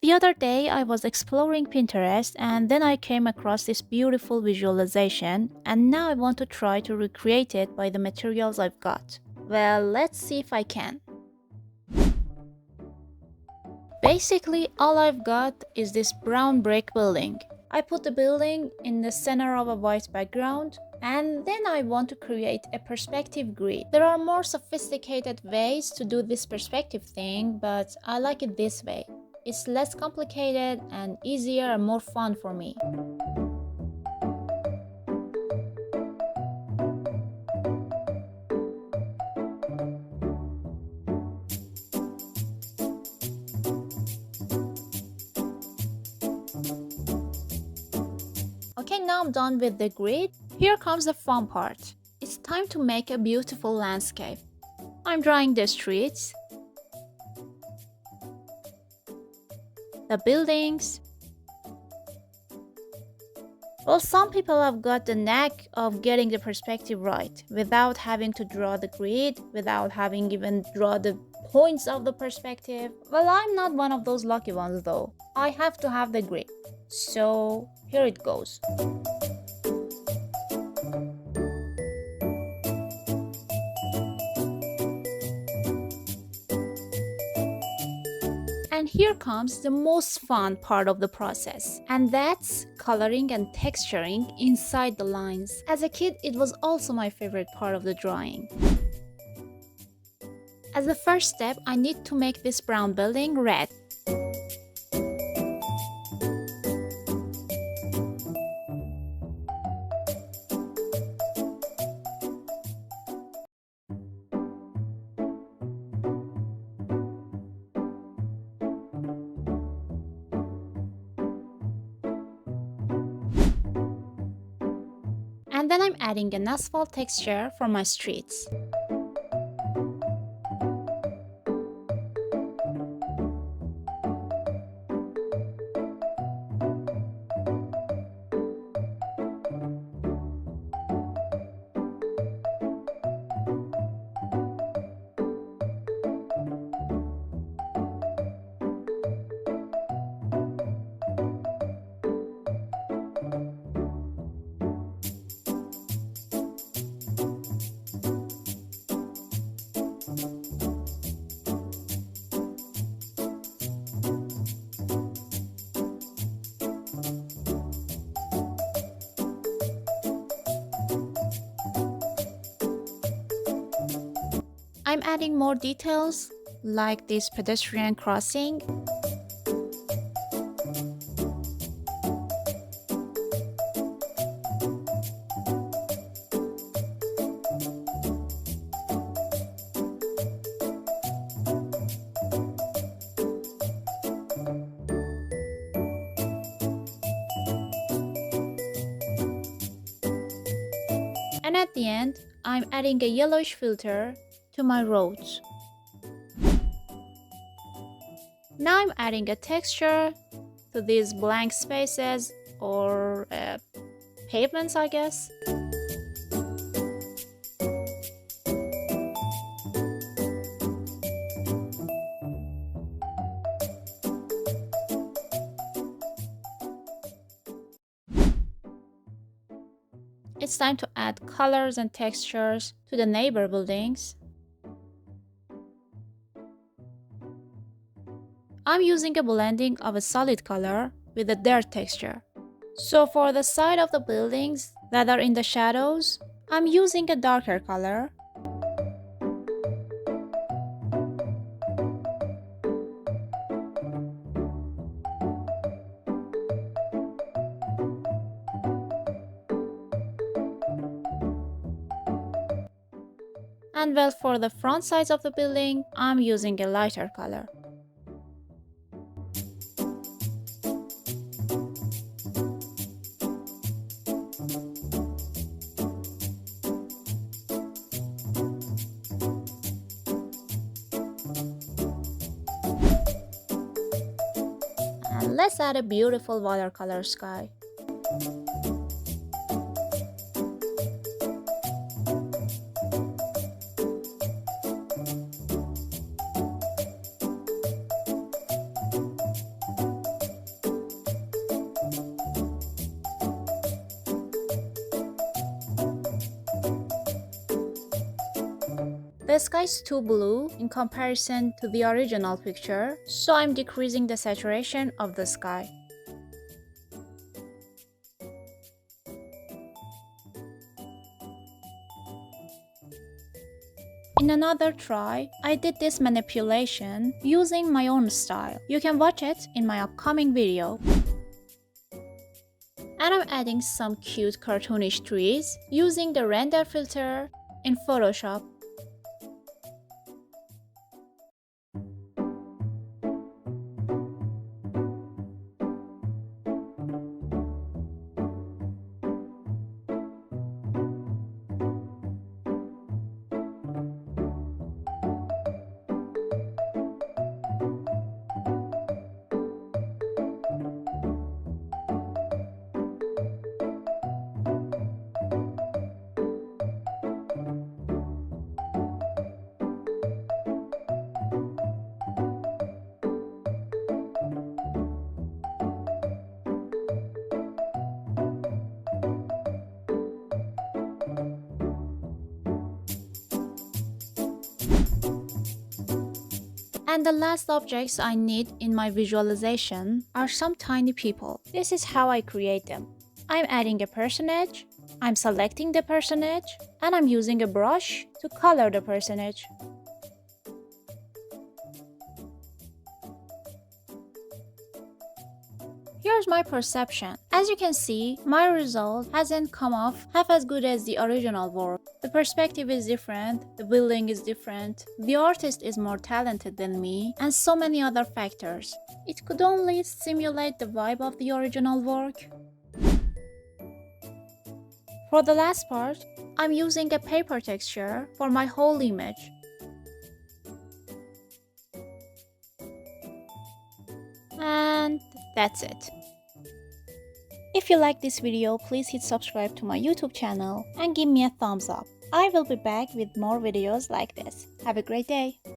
The other day, I was exploring Pinterest and then I came across this beautiful visualization, and now I want to try to recreate it by the materials I've got. Well, let's see if I can. Basically, all I've got is this brown brick building. I put the building in the center of a white background, and then I want to create a perspective grid. There are more sophisticated ways to do this perspective thing, but I like it this way. It's less complicated and easier and more fun for me. Okay, now I'm done with the grid. Here comes the fun part. It's time to make a beautiful landscape. I'm drawing the streets, the buildings. Well, some people have got the knack of getting the perspective right without having to draw the grid, without having even draw the points of the perspective. Well, I'm not one of those lucky ones though. I have to have the grid. So here it goes. And here comes the most fun part of the process, and that's coloring and texturing inside the lines. As a kid, it was also my favorite part of the drawing. As the first step, I need to make this brown building red. And then I'm adding an asphalt texture for my streets. I'm adding more details, like this pedestrian crossing. And at the end, I'm adding a yellowish filter to my roads. Now I'm adding a texture to these blank spaces or pavements, I guess. It's time to add colors and textures to the neighbor buildings. I'm using a blending of a solid color with a dirt texture. So for the side of the buildings that are in the shadows, I'm using a darker color. And well, for the front sides of the building, I'm using a lighter color. And let's add a beautiful watercolor sky. The sky is too blue in comparison to the original picture, so I'm decreasing the saturation of the sky. In another try, I did this manipulation using my own style. You can watch it in my upcoming video. And I'm adding some cute cartoonish trees using the render filter in Photoshop. And the last objects I need in my visualization are some tiny people. This is how I create them. I'm adding a personage, I'm selecting the personage, and I'm using a brush to color the personage. Here's my perception. As you can see, my result hasn't come off half as good as the original work. The perspective is different, the building is different, the artist is more talented than me, and so many other factors. It could only simulate the vibe of the original work. For the last part, I'm using a paper texture for my whole image. And that's it. If you like this video, please hit subscribe to my YouTube channel and give me a thumbs up. I will be back with more videos like this. Have a great day.